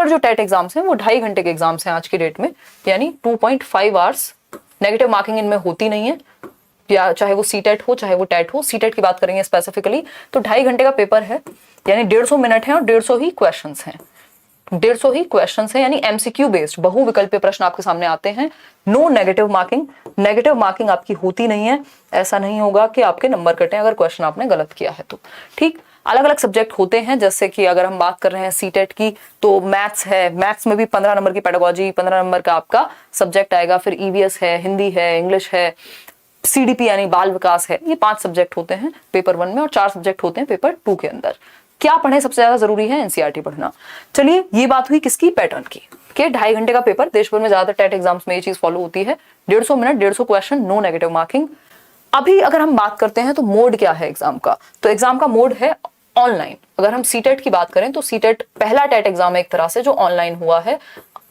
जो TET exams हैं वो 2.5 घंटे के एग्जाम्स हैं आज की डेट में, यानी 2.5 आवर्स। नेगेटिव मार्किंग इनमें होती नहीं है, या चाहे वो सीटेट हो चाहे वो टेट हो। सीटेट की बात करेंगे स्पेसिफिकली तो 2.5 घंटे का पेपर है, यानी 150 मिनट है और 150 ही क्वेश्चंस हैं। 150 ही क्वेश्चंस हैं, यानी एमसीक्यू बेस्ड बहुविकल्पीय प्रश्न आपके सामने आते हैं। No negative marking, negative marking आपकी होती नहीं है। ऐसा नहीं होगा कि आपके नंबर कटें अगर क्वेश्चन आपने गलत किया है तो। ठीक, अलग अलग सब्जेक्ट होते हैं, जैसे कि अगर हम बात कर रहे हैं सीटेट की तो मैथ्स है, मैथ्स में भी 15 नंबर की पेडागोजी, 15 नंबर का आपका सब्जेक्ट आएगा। फिर ईवीएस है, हिंदी है, इंग्लिश है, सीडीपी यानी बाल विकास है। ये 5 सब्जेक्ट होते हैं पेपर 1 में और 4 सब्जेक्ट होते हैं पेपर 2 के अंदर। क्या पढ़े सबसे ज्यादा जरूरी है? एनसीईआरटी पढ़ना। चलिए, ये बात हुई किसकी? पैटर्न की, कि 2.5 घंटे का पेपर, देश भर में ज्यादातर टेट एग्जाम्स में ये चीज फॉलो होती है। 150 minute, 150 question, no negative marking. अभी अगर हम बात करते हैं तो मोड क्या है एग्जाम का, तो एग्जाम का मोड है ऑनलाइन। अगर हम सीटेट की बात करें तो सीटेट पहला टेट एग्जाम है एक तरह से जो ऑनलाइन हुआ है।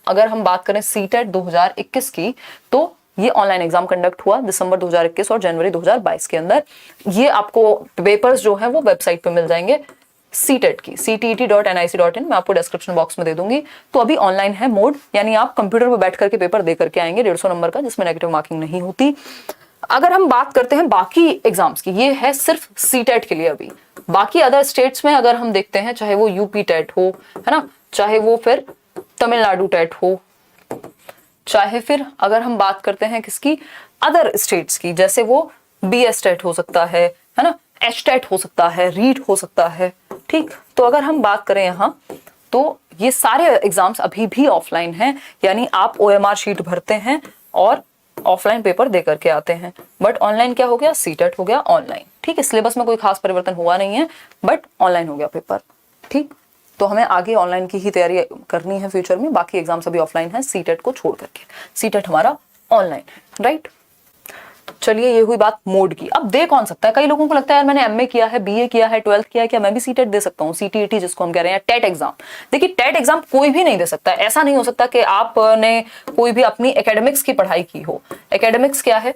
अगर हम बात करें सीटेट 2021 की तो ये ऑनलाइन एग्जाम कंडक्ट हुआ दिसंबर 2021 और जनवरी 2022 के अंदर। ये आपको पेपर्स जो है वो वेबसाइट पे मिल जाएंगे सीटेट की, ctet.nic.in, मैं आपको डिस्क्रिप्शन बॉक्स में दे दूंगी। तो अभी ऑनलाइन है मोड, यानी आप कंप्यूटर पर बैठ करके पेपर दे करके आएंगे 150 नंबर का, जिसमें नेगेटिव मार्किंग नहीं होती। अगर हम बात करते हैं बाकी एग्जाम्स की, ये है सिर्फ सीटेट के लिए। अभी बाकी अदर स्टेट्स में अगर हम देखते हैं, चाहे वो यूपी टेट हो, है ना, चाहे वो फिर तमिलनाडु टेट हो, चाहे फिर अगर हम बात करते हैं किसकी, अदर स्टेट्स की, जैसे वो बीएस टेट हो सकता है ना, एच टेट हो सकता है, रीट हो सकता है। ठीक, तो अगर हम बात करें यहाँ तो ये सारे एग्जाम्स अभी भी ऑफलाइन हैं, यानी आप ओएमआर शीट भरते हैं और ऑफलाइन पेपर दे करके आते हैं। बट ऑनलाइन क्या हो गया? सीटेट हो गया ऑनलाइन। ठीक है, सिलेबस में कोई खास परिवर्तन हुआ नहीं है, बट ऑनलाइन हो गया पेपर। ठीक, तो हमें आगे ऑनलाइन की ही तैयारी करनी है फ्यूचर में। बाकी एग्जाम्स अभी ऑफलाइन है सीटेट को छोड़ करके, सीटेट हमारा ऑनलाइन है, राइट। चलिए, ये हुई बात मोड की। अब दे कौन सकता है? कई लोगों को लगता है यार मैंने एमए किया है, बीए किया है, 12th किया है, क्या मैं भी सीटेट दे सकता हूँ? सीटीईटी जिसको हम कह रहे हैं, टेट एग्जाम। देखिए, टेट एग्जाम कोई भी नहीं दे सकता। ऐसा नहीं हो सकता कि आपने कोई भी अपनी एकेडमिक्स की पढ़ाई की हो। एकेडमिक्स क्या है?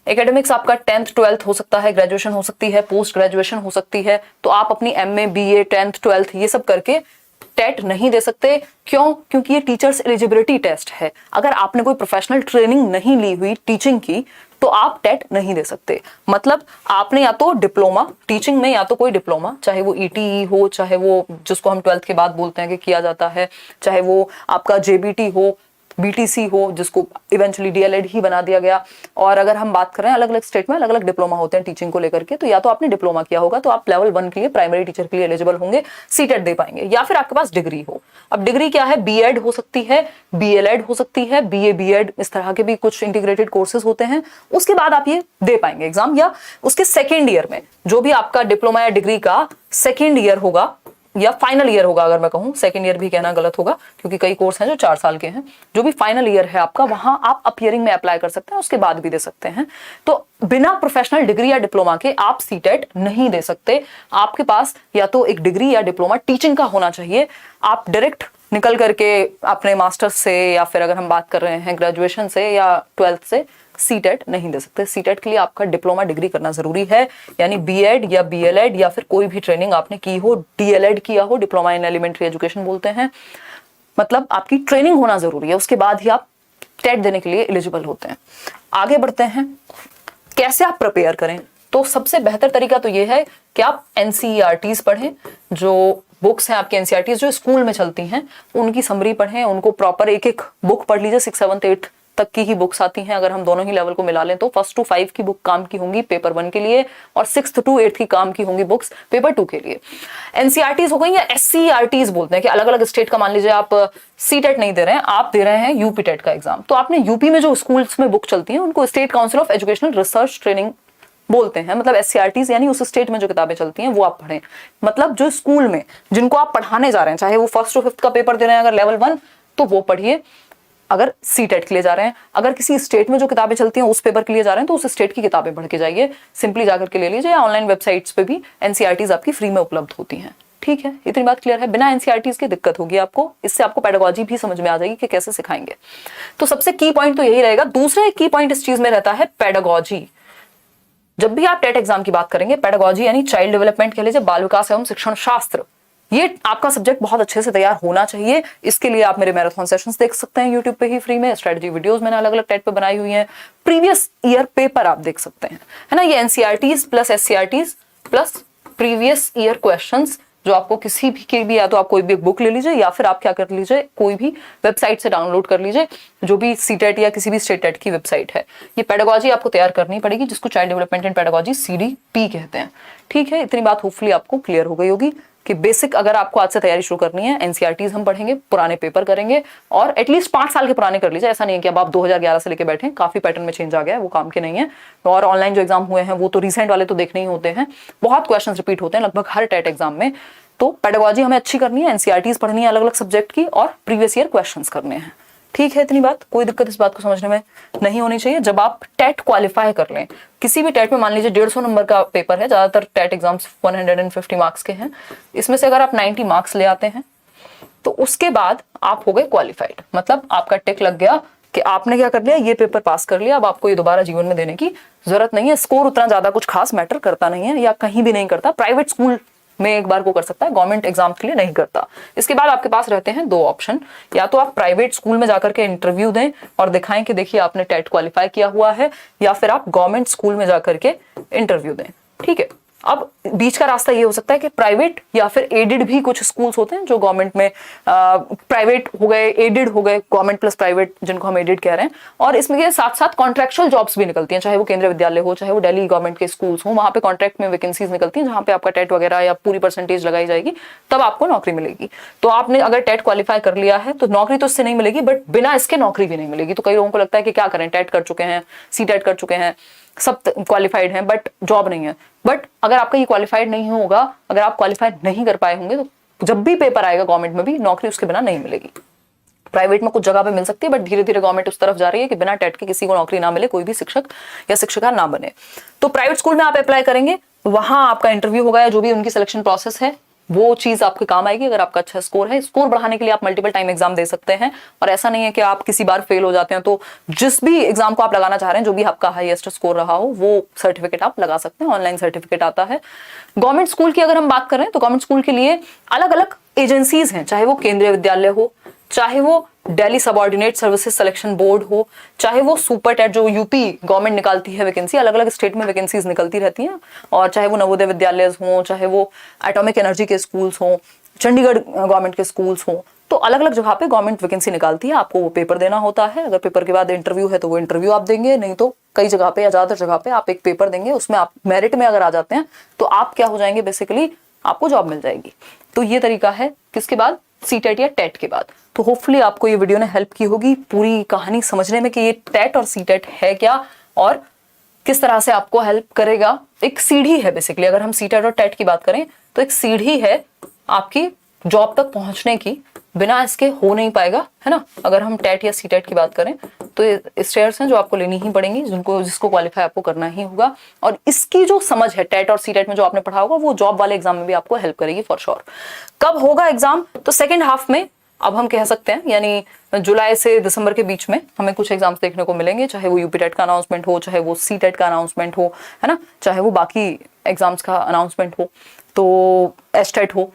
एकेडमिक्स आपका 10th 12th हो सकता है, ग्रेजुएशन हो सकती है, पोस्ट ग्रेजुएशन हो सकती है। तो आप अपनी एमए, बीए, 10th 12th ये सब करके टेट नहीं दे सकते। क्यों? क्योंकि ये टीचर्स एलिजिबिलिटी टेस्ट है। अगर आपने कोई प्रोफेशनल ट्रेनिंग नहीं ली हुई टीचिंग की तो आप टेट नहीं दे सकते। मतलब आपने या तो डिप्लोमा टीचिंग में, या तो कोई डिप्लोमा, चाहे वो ईटीई हो, चाहे वो जिसको हम 12th के बाद बोलते हैं कि किया जाता है, चाहे वो आपका जेबीटी हो, बीटीसी हो, जिसको इवेंचुअली डीएलएड ही बना दिया गया। और अगर हम बात करें अलग अलग स्टेट में अलग अलग डिप्लोमा होते हैं टीचिंग को लेकर के, तो या तो आपने डिप्लोमा किया होगा तो आप लेवल 1 के लिए प्राइमरी टीचर के लिए एलिजिबल होंगे, सीटेट दे पाएंगे, या फिर आपके पास डिग्री हो। अब डिग्री क्या है? बीएड हो सकती है, बीएलएड हो सकती है, बीए बीएड, इस तरह के भी कुछ इंटीग्रेटेड कोर्सेज होते हैं। उसके बाद आप ये दे पाएंगे एग्जाम, या उसके सेकेंड ईयर में जो भी आपका डिप्लोमा या डिग्री का सेकेंड ईयर होगा या फाइनल ईयर होगा। अगर मैं कहूं सेकंड ईयर भी कहना गलत होगा, क्योंकि कई कोर्स हैं जो 4 साल के हैं। जो भी फाइनल ईयर है आपका, वहां आप अपीयरिंग में अप्लाई कर सकते हैं, उसके बाद भी दे सकते हैं। तो बिना प्रोफेशनल डिग्री या डिप्लोमा के आप सीटेट नहीं दे सकते। आपके पास या तो एक डिग्री या डिप्लोमा टीचिंग का होना चाहिए। आप डायरेक्ट निकल करके अपने मास्टर्स से, या फिर अगर हम बात कर रहे हैं ग्रेजुएशन से या 12th से, सीटेट नहीं दे सकते। सीटेट के लिए आपका डिप्लोमा डिग्री करना जरूरी है, यानी बीएड या बीएलएड या फिर कोई भी ट्रेनिंग आपने की हो, डीएलएड किया हो, डिप्लोमा इन एलिमेंट्री एजुकेशन बोलते हैं। मतलब आपकी ट्रेनिंग होना जरूरी है, उसके बाद ही आप टेट देने के लिए एलिजिबल होते हैं। आगे बढ़ते हैं, कैसे आप प्रिपेयर करें? तो सबसे बेहतर तरीका तो यह है कि आप एनसीईआरटीज पढ़ें। जो बुक्स हैं आपकी एनसीईआरटीज जो स्कूल में चलती हैं, उनकी समरी पढ़ें, उनको प्रॉपर एक एक बुक पढ़ लीजिए। 6th 7th 8th तक की ही बुक्स आती हैं। अगर हम दोनों ही लेवल को मिला लें तो 1st to 5 की बुक काम की होंगी पेपर 1 के लिए, और 6th to 8th की काम की होंगी बुक्स पेपर 2 के लिए। एनसीईआरटीज हो गई, या एससीईआरटीज बोलते हैं कि अलग अलग स्टेट का, मान लीजिए आप सीटेट नहीं दे रहे हैं, आप दे रहे हैं यूपी टेट का एग्जाम, तो आपने यूपी में जो स्कूल्स में बुक चलती हैं उनको state council of educational research training बोलते हैं। मतलब एससीईआरटीज यानी उस स्टेट में जो किताबें चलती हैं वो आप पढ़ें। मतलब जो स्कूल में जिनको आप पढ़ाने जा रहे हैं, चाहे वो 1st to 5th का पेपर दे रहे हैं अगर लेवल 1, तो वो पढ़िए। अगर सीटेट के लिए जा रहे हैं, अगर किसी स्टेट में जो किताबें चलती हैं उस पेपर के लिए जा रहे हैं, तो उस स्टेट की किताबें पढ़ के जाइए। सिंपली जाकर के ले लीजिए, या ऑनलाइन वेबसाइट्स पे भी एनसीईआरटीज आपकी फ्री में उपलब्ध होती हैं। ठीक है, इतनी बात क्लियर है। बिना एनसीईआरटीज की दिक्कत होगी आपको, इससे आपको पेडागोजी भी समझ में आ जाएगी कि कैसे सिखाएंगे। तो सबसे की पॉइंट तो यही रहेगा। दूसरा एक की पॉइंट इस चीज में रहता है पेडागोजी। जब भी आप टेट एग्जाम की बात करेंगे, पेडागोजी यानी चाइल्ड डेवलपमेंट कह लीजिए, बाल विकास एवं शिक्षण शास्त्र, ये आपका सब्जेक्ट बहुत अच्छे से तैयार होना चाहिए। इसके लिए आप मेरे मैराथन सेशंस देख सकते हैं यूट्यूब पे ही फ्री में। स्ट्रेटजी वीडियोस मैंने अलग अलग टेट पे बनाई हुई हैं। प्रीवियस ईयर पेपर आप देख सकते हैं, है ना। ये NCERTs plus SCERTs plus previous year questions जो आपको किसी भी के भी, या तो आप कोई भी बुक ले लीजिए या फिर आप क्या कर लीजिए, कोई भी वेबसाइट से डाउनलोड कर लीजिए, जो भी सीटेट या किसी भी स्टेट टेट की वेबसाइट है। ये पेडागोजी आपको तैयार करनी पड़ेगी, जिसको child development and pedagogy CDP कहते हैं। ठीक है, इतनी बात होपफुली आपको क्लियर हो गई होगी कि बेसिक अगर आपको आज से तैयारी शुरू करनी है, एनसीईआरटीज हम पढ़ेंगे, पुराने पेपर करेंगे और एटलीस्ट 5 साल के पुराने कर लीजिए। ऐसा नहीं है कि अब आप 2011 से लेके बैठे, काफी पैटर्न में चेंज आ गया है, वो काम के नहीं है। और ऑनलाइन जो एग्जाम हुए हैं वो तो रिसेंट वाले तो देखने ही होते हैं, बहुत क्वेश्चन रिपीट होते हैं लगभग हर टेट एग्जाम में। तो पेडागोजी हमें अच्छी करनी है, एनसीईआरटीज पढ़नी है अलग अलग सब्जेक्ट की, और प्रीवियस ईयर क्वेश्चंस करने हैं। ठीक है, इतनी बात, कोई दिक्कत इस बात को समझने में नहीं होनी चाहिए। जब आप टेट क्वालिफाई कर लें, किसी भी टेट में मान लीजिए 150 नंबर का पेपर है, ज्यादातर टेट एग्जाम्स 150 मार्क्स के हैं, इसमें से अगर आप 90 मार्क्स ले आते हैं तो उसके बाद आप हो गए क्वालिफाइड। मतलब आपका टिक लग गया कि आपने क्या कर लिया, ये पेपर पास कर लिया, अब आपको ये दोबारा जीवन में देने की जरूरत नहीं है। स्कोर उतना ज्यादा कुछ खास मैटर करता नहीं है, या कहीं भी नहीं करता। प्राइवेट स्कूल में एक बार को कर सकता है, गवर्नमेंट एग्जाम के लिए नहीं करता। इसके बाद आपके पास रहते हैं 2 ऑप्शन, या तो आप प्राइवेट स्कूल में जाकर के इंटरव्यू दें और दिखाएं कि देखिए आपने टेट क्वालिफाई किया हुआ है, या फिर आप गवर्नमेंट स्कूल में जाकर के इंटरव्यू दें। ठीक है, अब बीच का रास्ता ये हो सकता है कि प्राइवेट या फिर एडेड भी कुछ स्कूल्स होते हैं जो गवर्नमेंट में, प्राइवेट हो गए, एडेड हो गए, गवर्नमेंट प्लस प्राइवेट जिनको हम एडेड कह रहे हैं। और इसमें के साथ साथ कॉन्ट्रेक्चुअल जॉब्स भी निकलती हैं, चाहे वो केंद्रीय विद्यालय हो, चाहे वो दिल्ली गवर्नमेंट के स्कूल्स हो, वहां पे कॉन्ट्रैक्ट में वैकेंसीज निकलती हैं, जहां पे आपका टेट वगैरह या पूरी परसेंटेज लगाई जाएगी, तब आपको नौकरी मिलेगी। तो आपने अगर टेट क्वालिफाई कर लिया है तो नौकरी तो इससे नहीं मिलेगी, बट बिना इसके नौकरी भी नहीं मिलेगी। तो कई लोगों को लगता है कि क्या करें, टेट कर चुके हैं, CTET कर चुके हैं, सब क्वालिफाइड हैं, बट जॉब नहीं है। बट अगर आपका ये क्वालिफाइड नहीं होगा, अगर आप क्वालिफाइड नहीं कर पाए होंगे, तो जब भी पेपर आएगा गवर्नमेंट में भी, नौकरी उसके बिना नहीं मिलेगी। प्राइवेट में कुछ जगह पे मिल सकती है, बट धीरे धीरे गवर्नमेंट उस तरफ जा रही है कि बिना टेट के किसी को नौकरी ना मिले, कोई भी शिक्षक या शिक्षिका ना बने। तो प्राइवेट स्कूल में आप अप्लाई करेंगे, वहां आपका इंटरव्यू होगा, या जो भी उनकी सिलेक्शन प्रोसेस है वो चीज आपके काम आएगी। अगर आपका अच्छा स्कोर है, स्कोर बढ़ाने के लिए आप मल्टीपल टाइम एग्जाम दे सकते हैं, और ऐसा नहीं है कि आप किसी बार फेल हो जाते हैं तो जिस भी एग्जाम को आप लगाना चाह रहे हैं, जो भी आपका हाईएस्ट स्कोर रहा हो, वो सर्टिफिकेट आप लगा सकते हैं। ऑनलाइन सर्टिफिकेट आता है। गवर्नमेंट स्कूल की अगर हम बात करें तो गवर्नमेंट स्कूल के लिए अलग अलग एजेंसीज हैं, चाहे वो केंद्रीय विद्यालय हो, चाहे वो Delhi subordinate services selection board हो, चाहे वो सुपर टेट जो यूपी गवर्नमेंट निकालती है वैकेंसी, अलग अलग स्टेट में वैकेंसीज निकलती रहती हैं, और चाहे वो नवोदय विद्यालय हों, चाहे वो एटॉमिक एनर्जी के स्कूल्स हों, चंडीगढ़ गवर्नमेंट के स्कूल्स हों, तो अलग अलग जगह पे गवर्नमेंट वैकेंसी निकालती है। आपको वो पेपर देना होता है। अगर पेपर के बाद इंटरव्यू है तो वो इंटरव्यू आप देंगे, नहीं तो कई जगह पे या ज्यादातर जगह पे आप एक पेपर देंगे, उसमें आप मेरिट में अगर आ जाते हैं तो आप क्या हो जाएंगे, बेसिकली आपको जॉब मिल जाएगी। तो ये तरीका है किसके बाद, CTET या टेट के बाद। तो होपफुली आपको ये वीडियो ने हेल्प की होगी पूरी कहानी समझने में कि ये टेट और CTET है क्या और किस तरह से आपको हेल्प करेगा। एक सीढ़ी है बेसिकली, अगर हम CTET और टेट की बात करें तो एक सीढ़ी है आपकी जॉब तक पहुंचने की, बिना इसके हो नहीं पाएगा, है ना। अगर हम टेट या CTET की बात करें तो स्टेयर्स हैं जो आपको लेनी ही पड़ेंगी, जिसको क्वालिफाई आपको करना ही होगा। और इसकी जो समझ है टेट और CTET में जो आपने पढ़ा होगा, वो जॉब वाले एग्जाम में भी आपको हेल्प करेगी फॉर श्योर। कब होगा एग्जाम, तो सेकेंड हाफ में अब हम कह सकते हैं, यानी जुलाई से दिसंबर के बीच में हमें कुछ एग्जाम्स देखने को मिलेंगे, चाहे वो यूपी टेट का अनाउंसमेंट हो, चाहे वो CTET का अनाउंसमेंट हो, है ना, चाहे वो बाकी एग्जाम्स का अनाउंसमेंट हो, तो STET हो।